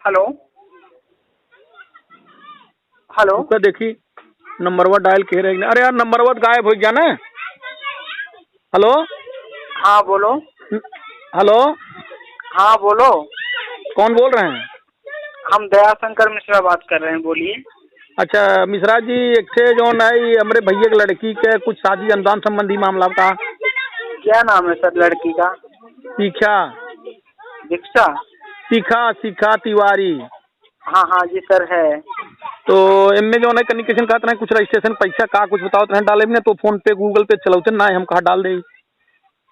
Hello hello. उसका देखी नंबरवा dial कह रहे। अरे यार नंबरवा गायब हो गया ना। हेलो। हाँ बोलो। हेलो। हाँ बोलो। कौन बोल रहे हैं? हम दयाशंकर मिश्रा बात कर रहे हैं, बोलिए। अच्छा मिश्रा जी, एक थे जो है हमारे भैया की लड़की के कुछ शादी अनुदान संबंधी मामला का। क्या नाम है सर लड़की का? शिखा। दीक्षा। शिखा शिखा तिवारी। हाँ हाँ जी सर है। तो इनमें जो है कम्युनिकेशन कहते हैं कुछ रजिस्ट्रेशन पैसा का कुछ बताओ तो डाले ना, तो फोन पे गूगल पे चलाते ना, हम कहा डाल दे।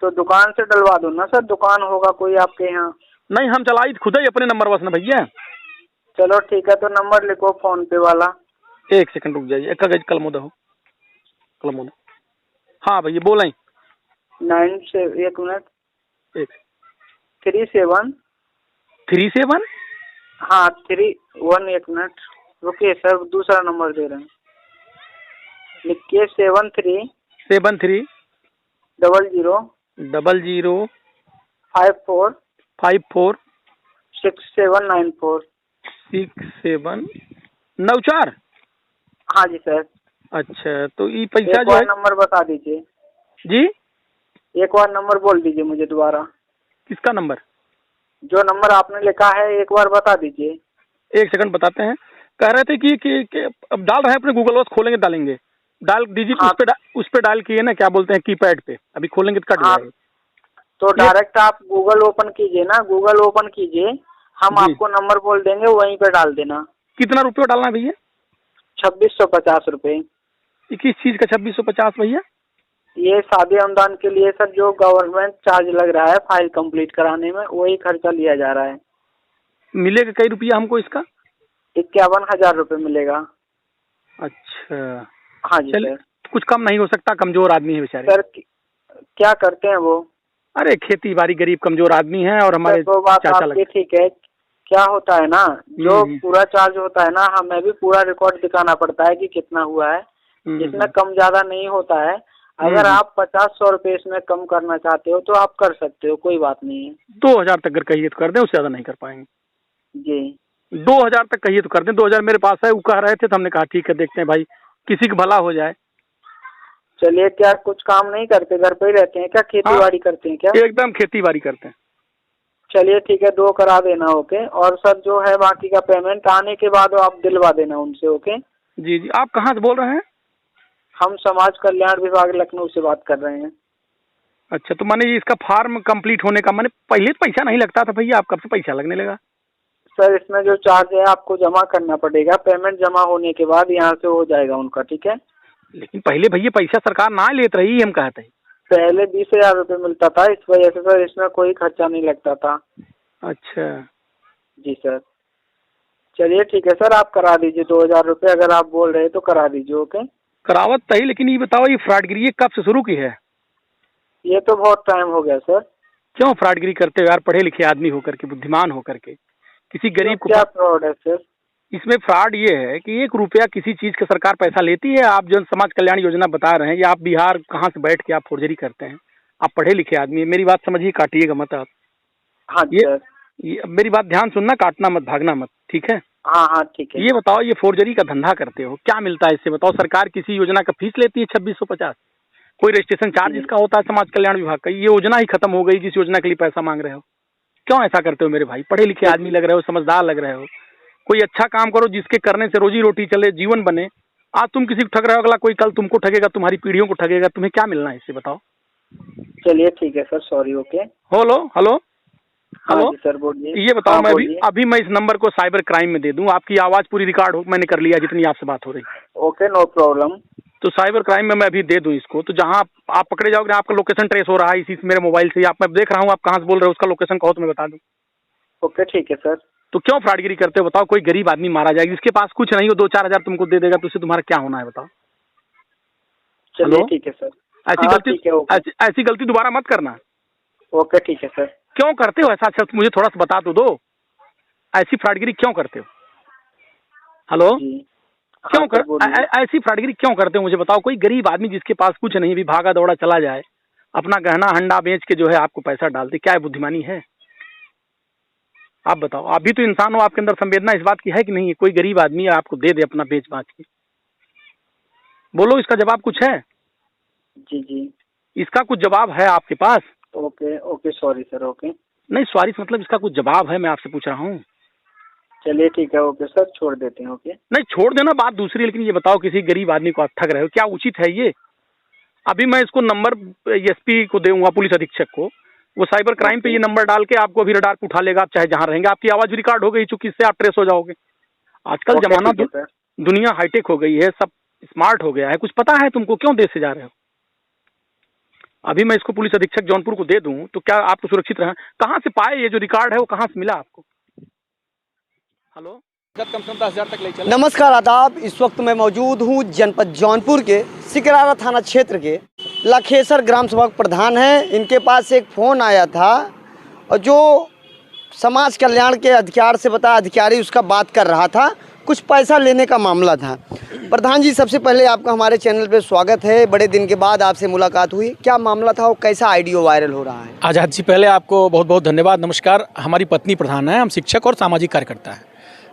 तो दुकान से डलवा दो ना सर, दुकान होगा कोई आपके यहाँ? नहीं हम चलाई खुद ही अपने नंबर बस ना भैया। चलो ठीक है, तो नंबर लिखो फोन पे वाला। एक सेकंड रुक जाइए, एक कागज कलम दो, कलम दो। हाँ भैया बोलें। 9 से 1 मिनट। एक 37। 37। हाँ 31। 1 मिनट रुकिए सर, दूसरा नंबर दे रहे हैं, लिखिए 73 73 00 00 54 54 6794। 6794। हाँ जी सर। अच्छा तो ये पैसा एक जो बार है नंबर बता दीजिए। जी। एक बार नंबर बोल दीजिए मुझे दोबारा। किसका नंबर? जो नंबर आपने लिखा है एक बार बता दीजिए। एक सेकंड बताते हैं। कह रहे थे कि अब डाल रहे हैं अपने गूगल वॉच खोलेंगे डालेंगे। डाल डिजिट हाँ उस पे डायल किए ना, क्या बोलते हैं कीपैड पे, अभी खोलेंगे तो कट हाँ, जाएगा। तो ये डायरेक्ट आप गूगल ओपन कीजिए ना, गूगल ओपन कीजिए, हम जी आपको नंबर बोल देंगे, वहीं पे डाल देना। कितना रुपये डालना है भैया? 2650 रुपये। ये किस चीज़ का 2650 भैया? ये शादी अनुदान के लिए सर, जो गवर्नमेंट चार्ज लग रहा है फाइल कंप्लीट कराने में, वही खर्चा लिया जा रहा है। मिलेगा कई रुपया हमको इसका? 51,000 रुपये मिलेगा। अच्छा हाँ जी चलिए, सर। कुछ कम नहीं हो सकता? कमजोर आदमी है बेचारे। सर क्या करते हैं वो? अरे खेती बाड़ी, गरीब कमजोर आदमी है और सर हमारे वो बात चाचा आपकी लगते ठीक है। क्या होता है ना, जो हम्म। पूरा चार्ज होता है ना, हमें भी पूरा रिकॉर्ड दिखाना पड़ता है कि कितना हुआ है। इसमें कम ज्यादा नहीं होता है। अगर आप 50-100 रुपये इसमें कम करना चाहते हो तो आप कर सकते हो, कोई बात नहीं है। 2000 तक अगर कहिए तो कर दें, उससे ज्यादा नहीं कर पाएंगे। जी 2000 तक कहिए तो कर दें। 2000 मेरे पास है, वो कह रहे थे तो हमने कहा ठीक है देखते हैं भाई, किसी का भला हो जाए। चलिए, क्या कुछ काम नहीं करते, घर पे ही रहते हैं क्या, खेती हाँ बाड़ी करते हैं क्या? एकदम खेती बाड़ी करते हैं। चलिए ठीक है, 2 करा देना। ओके, और सर जो है बाकी का पेमेंट आने के बाद आप दिलवा देना उनसे। ओके। जी जी, आप कहाँ से बोल रहे हैं? हम समाज कल्याण विभाग लखनऊ से बात कर रहे हैं। अच्छा तो माने इसका फॉर्म कंप्लीट होने का माने पहले तो पैसा नहीं लगता था भैया, आप कब से पैसा लगने लगा? सर इसमें जो चार्ज है आपको जमा करना पड़ेगा, पेमेंट जमा होने के बाद यहाँ से हो जाएगा उनका। ठीक है। लेकिन पहले भैया पैसा सरकार ना लेत रही, हम कहते हैं। पहले 20,000 रुपये मिलता था, इस वजह से सर इसमें कोई खर्चा नहीं लगता था। अच्छा जी सर। चलिए ठीक है सर, आप करा दीजिए 2,000 रुपये, अगर आप बोल रहे हैं तो करा दीजिए। ओके। करावत सही, लेकिन ये बताओ ये फ्रॉडगिरी ये कब से शुरू की है? ये तो बहुत टाइम हो गया सर। क्यों फ्रॉडगिरी करते हो यार, पढ़े लिखे आदमी होकर के, बुद्धिमान होकर के, किसी क्यों, गरीब को क्या फ्रॉड है सर? इसमें फ्रॉड ये है कि 1 रुपया किसी चीज का सरकार पैसा लेती है। आप जो समाज कल्याण योजना बता रहे हैं, ये आप बिहार कहाँ से बैठ के आप फोर्जरी करते हैं? आप पढ़े लिखे आदमी है, मेरी बात समझिए, काटिएगा मत आप। हाँ जी सर। ये मेरी बात ध्यान सुनना, काटना मत, भागना मत, ठीक है? हाँ हाँ ठीक है। ये बताओ, ये फोर्जरी का धंधा करते हो, क्या मिलता है इससे बताओ? सरकार किसी योजना का फीस लेती है 2650? कोई रजिस्ट्रेशन चार्ज जी इसका होता है समाज कल्याण विभाग का? ये योजना ही खत्म हो गई जिस योजना के लिए पैसा मांग रहे हो। क्यों ऐसा करते हो मेरे भाई? पढ़े लिखे आदमी लग रहे हो, समझदार लग रहे हो, कोई अच्छा काम करो जिसके करने से रोजी रोटी चले, जीवन बने। आज तुम किसी को ठग रहे हो, अगला कोई कल तुमको ठगेगा, तुम्हारी पीढ़ियों को ठगेगा, तुम्हें क्या मिलना है इससे बताओ? चलिए ठीक है sir, sorry. Okay. Hello hello हाँ हेलो। जी सर बोलिए। ये बताओ, हाँ मैं अभी बोलिए। अभी मैं इस नंबर को साइबर क्राइम में दे दूं, आपकी आवाज पूरी रिकॉर्ड हो, मैंने कर लिया जितनी आपसे बात हो रही। Okay, no problem. तो साइबर क्राइम में मैं अभी दे दूं इसको, तो जहां आप पकड़े जाओगे, आपका लोकेशन ट्रेस हो रहा है इसी मेरे मोबाइल से, आप मैं देख रहा हूं आप कहां से बोल रहे हो, उसका लोकेशन कहो तो मैं बता दूं। ओके ठीक है सर। तो क्यों फ्रॉडगिरी करते हो बताओ? कोई गरीब आदमी मारा जाएगा, जिसके पास कुछ नहीं हो, 2-4 हजार तुमको दे देगा, तो उससे तुम्हारा क्या होना है बताओ? चलिए हेलो। ठीक है सर। ऐसी हाँ गलती, ठीक है। ओके। ऐसी गलती दोबारा मत करना। ओके ठीक है सर। क्यों करते हो ऐसा? अच्छा मुझे थोड़ा सा बता तो दो, ऐसी फ्रॉडगिरी क्यों करते हो? हेलो। जी हाँ क्यों सर बोलिए। ऐसी फ्रॉडगिरी क्यों करते हो मुझे बताओ? कोई गरीब आदमी जिसके पास कुछ नहीं, भी भागा दौड़ा चला जाए, अपना गहना हंडा बेच के जो है आपको पैसा डालते, क्या है बुद्धिमानी है? आप बताओ, आप भी तो इंसान हो, आपके अंदर संवेदना इस बात की है कि नहीं है? कोई गरीब आदमी है आपको दे दे अपना बेच बाच के, बोलो इसका जवाब कुछ है? जी जी। इसका कुछ जवाब है आपके पास? Okay okay, sorry sir, okay. नहीं सॉरी मतलब इसका कुछ जवाब है, मैं आपसे पूछ रहा हूँ। चलिए ठीक है, ओके सर, छोड़ देते हैं, ओके। नहीं छोड़ देना बात दूसरी, लेकिन ये बताओ किसी गरीब आदमी को आप ठग रहे हो, क्या उचित है ये? अभी मैं इसको नंबर एसपी को दूंगा, पुलिस अधीक्षक को, वो साइबर क्राइम पे ये नंबर डाल के आपको अभी रडार पे उठा लेगा, आप चाहे जहाँ रहेंगे। आपकी आवाज भी रिकॉर्ड हो गई, चूंकि इससे आप ट्रेस हो जाओगे। आजकल जमाना दुनिया हाईटेक हो गई है, सब स्मार्ट हो गया है। कुछ पता है तुमको, क्यों देश से जा रहे हो? अभी मैं इसको पुलिस अधीक्षक जौनपुर को दे दूं तो क्या आपको सुरक्षित रहे? कहाँ से पाए ये जो रिकॉर्ड है, वो कहाँ से मिला आपको? हेलो, कम से कम 10,000 तक ले चले। नमस्कार आदाब, इस वक्त मैं मौजूद हूँ जनपद जौनपुर के सिकरारा थाना क्षेत्र के लखेसर ग्राम सभा प्रधान हैं। इनके पास एक फ़ोन आया था और जो समाज कल्याण के अधिकार से बता अधिकारी उसका बात कर रहा था, कुछ पैसा लेने का मामला था। प्रधान जी, सबसे पहले आपका हमारे चैनल पे स्वागत है। बड़े दिन के बाद आपसे मुलाकात हुई, क्या मामला था और कैसा ऑडियो वायरल हो रहा है? आज़ाद जी, पहले आपको बहुत बहुत धन्यवाद, नमस्कार। हमारी पत्नी प्रधान है, हम शिक्षक और सामाजिक कार्यकर्ता हैं।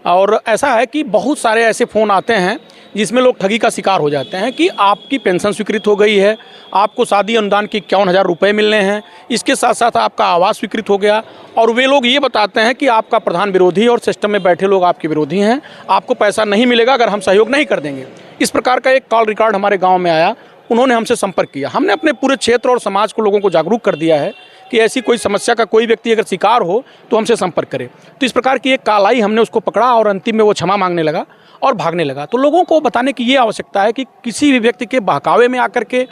और ऐसा है कि बहुत सारे ऐसे फ़ोन आते हैं जिसमें लोग ठगी का शिकार हो जाते हैं कि आपकी पेंशन स्वीकृत हो गई है, आपको शादी अनुदान के 51,000 रुपये मिलने हैं, इसके साथ साथ आपका आवास स्वीकृत हो गया। और वे लोग ये बताते हैं कि आपका प्रधान विरोधी और सिस्टम में बैठे लोग आपके विरोधी हैं, आपको पैसा नहीं मिलेगा अगर हम सहयोग नहीं कर देंगे। इस प्रकार का एक कॉल रिकॉर्ड हमारे गाँव में आया। उन्होंने हमसे संपर्क किया। हमने अपने पूरे क्षेत्र और समाज को, लोगों को जागरूक कर दिया है कि ऐसी कोई समस्या का कोई व्यक्ति अगर शिकार हो तो हमसे संपर्क करे। तो इस प्रकार की एक कॉल आई, हमने उसको पकड़ा और अंतिम में वो क्षमा मांगने लगा और भागने लगा। तो लोगों को बताने की ये आवश्यकता है कि किसी भी व्यक्ति के बहकावे में आकर के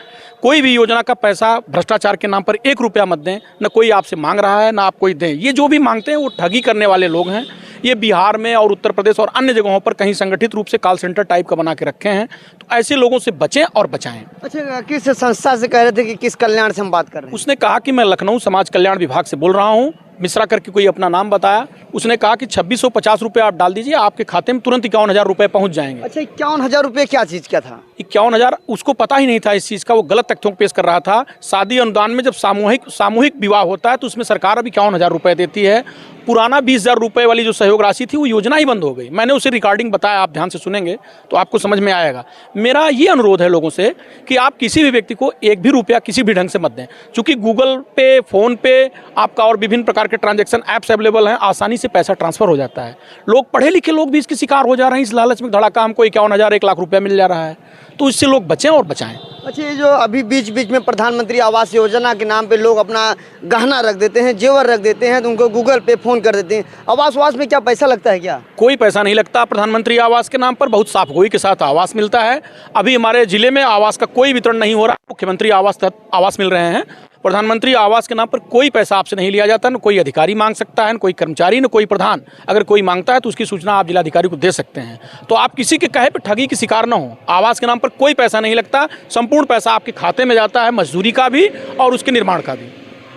कोई भी योजना का पैसा भ्रष्टाचार के नाम पर 1 रुपया मत दें। न कोई आपसे मांग रहा है, ना आप कोई दें। ये जो भी मांगते हैं वो ठगी करने वाले लोग हैं। ये बिहार में और उत्तर प्रदेश और अन्य जगहों पर कहीं संगठित रूप से कॉल सेंटर टाइप का बना के रखे हैं। तो ऐसे लोगों से बचें और बचाएं। अच्छा, किस संस्था से कह रहे थे कि किस कल्याण से हम बात कर रहे हैं? उसने कहा कि मैं लखनऊ समाज कल्याण विभाग से बोल रहा हूँ, मिश्रा करके कोई अपना नाम बताया। उसने कहा कि 2650 रुपये आप डाल दीजिए, आपके खाते में तुरंत 51,000 रुपये पहुँच जाएंगे। अच्छा, 51,000 रुपये क्या चीज़ का था? 51,000 उसको पता ही नहीं था इस चीज़ का, वो गलत तथ्यों पेश कर रहा था। शादी अनुदान में जब सामूहिक विवाह होता है तो उसमें सरकार अभी 51,000 रुपये देती है। पुराना 20,000 रुपये वाली जो सहयोग राशि थी वो योजना ही बंद हो गई। मैंने उसे रिकॉर्डिंग बताया, आप ध्यान से सुनेंगे तो आपको समझ में आएगा। मेरा ये अनुरोध है लोगों से कि आप किसी भी व्यक्ति को 1 भी रुपया किसी भी ढंग से मत दें। चूँकि गूगल पे, फ़ोन पे आपका और विभिन्न प्रकार के ट्रांजैक्शन ऐप्स अवेलेबल हैं, आसानी से पैसा ट्रांसफ़र हो जाता है। लोग पढ़े लिखे लोग भी इसके शिकार हो जा रहे हैं। इस लालच में धड़ाका हमको 51,000 1 लाख रुपया मिल जा रहा है। तो इससे लोग बचें और बचाएं। अच्छा, ये जो अभी बीच बीच में प्रधानमंत्री आवास योजना के नाम पे लोग अपना गहना रख देते हैं, जेवर रख देते हैं, तो उनको गूगल पे फ़ोन कर देते हैं। आवास में क्या पैसा लगता है क्या? कोई पैसा नहीं लगता। प्रधानमंत्री आवास के नाम पर बहुत साफ गोई के साथ आवास मिलता है। अभी हमारे जिले में आवास का कोई वितरण नहीं हो रहा। मुख्यमंत्री आवास मिल रहे हैं। प्रधानमंत्री आवास के नाम पर कोई पैसा आपसे नहीं लिया जाता। न कोई अधिकारी मांग सकता है, न कोई कर्मचारी, न कोई प्रधान। अगर कोई मांगता है तो उसकी सूचना आप जिलाधिकारी को दे सकते हैं। तो आप किसी के कहे पर ठगी के शिकार न हो। आवास के नाम पर कोई पैसा नहीं लगता, संपूर्ण पैसा आपके खाते में जाता है, मजदूरी का भी और उसके निर्माण का भी।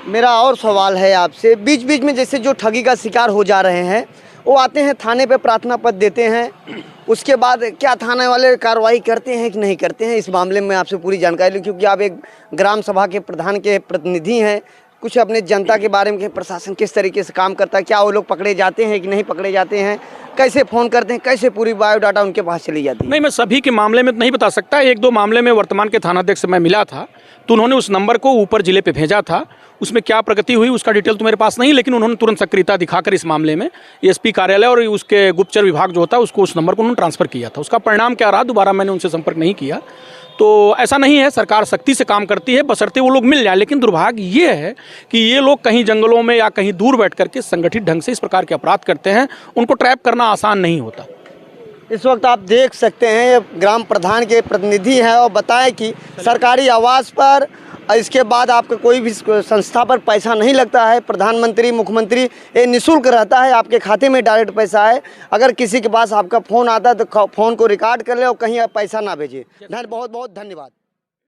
मेरा और सवाल है आपसे, बीच बीच में जैसे जो ठगी का शिकार हो जा रहे हैं वो आते हैं थाने पे, प्रार्थना पत्र देते हैं, उसके बाद क्या थाने वाले कार्रवाई करते हैं कि नहीं करते हैं? इस मामले में आपसे पूरी जानकारी लूँ, क्योंकि आप एक ग्राम सभा के प्रधान के प्रतिनिधि हैं। कुछ अपने जनता के बारे में, प्रशासन किस तरीके से काम करता है, क्या वो लोग पकड़े जाते हैं कि नहीं पकड़े जाते हैं, कैसे फ़ोन करते हैं, कैसे पूरी बायोडाटा उनके पास चली जाती है? नहीं, मैं सभी के मामले में नहीं बता सकता। 1-2 मामले में वर्तमान के थानाध्यक्ष से मैं मिला था, तो उन्होंने उस नंबर को ऊपर जिले पे भेजा था। उसमें क्या प्रगति हुई उसका डिटेल तो मेरे पास नहीं, लेकिन उन्होंने तुरंत सक्रियता दिखाकर इस मामले में एसपी कार्यालय और उसके गुप्तचर विभाग जो होता है उसको उस नंबर को उन्होंने ट्रांसफ़र किया था। उसका परिणाम क्या रहा, दोबारा मैंने उनसे संपर्क नहीं किया। तो ऐसा नहीं है, सरकार सख्ती से काम करती है, बशर्ते वो लोग मिल जाए। लेकिन दुर्भाग्य ये है कि ये लोग कहीं जंगलों में या कहीं दूर बैठ करके संगठित ढंग से इस प्रकार के अपराध करते हैं। उनको ट्रैप करना आसान नहीं होता। इस वक्त आप देख सकते हैं ये ग्राम प्रधान के प्रतिनिधि हैं और बताएं कि सरकारी आवास पर इसके बाद आपका कोई भी संस्था पर पैसा नहीं लगता है। प्रधानमंत्री, मुख्यमंत्री ये निःशुल्क रहता है, आपके खाते में डायरेक्ट पैसा है। अगर किसी के पास आपका फ़ोन आता है तो फ़ोन को रिकॉर्ड कर ले और कहीं आप पैसा ना भेजें। बहुत बहुत धन्यवाद।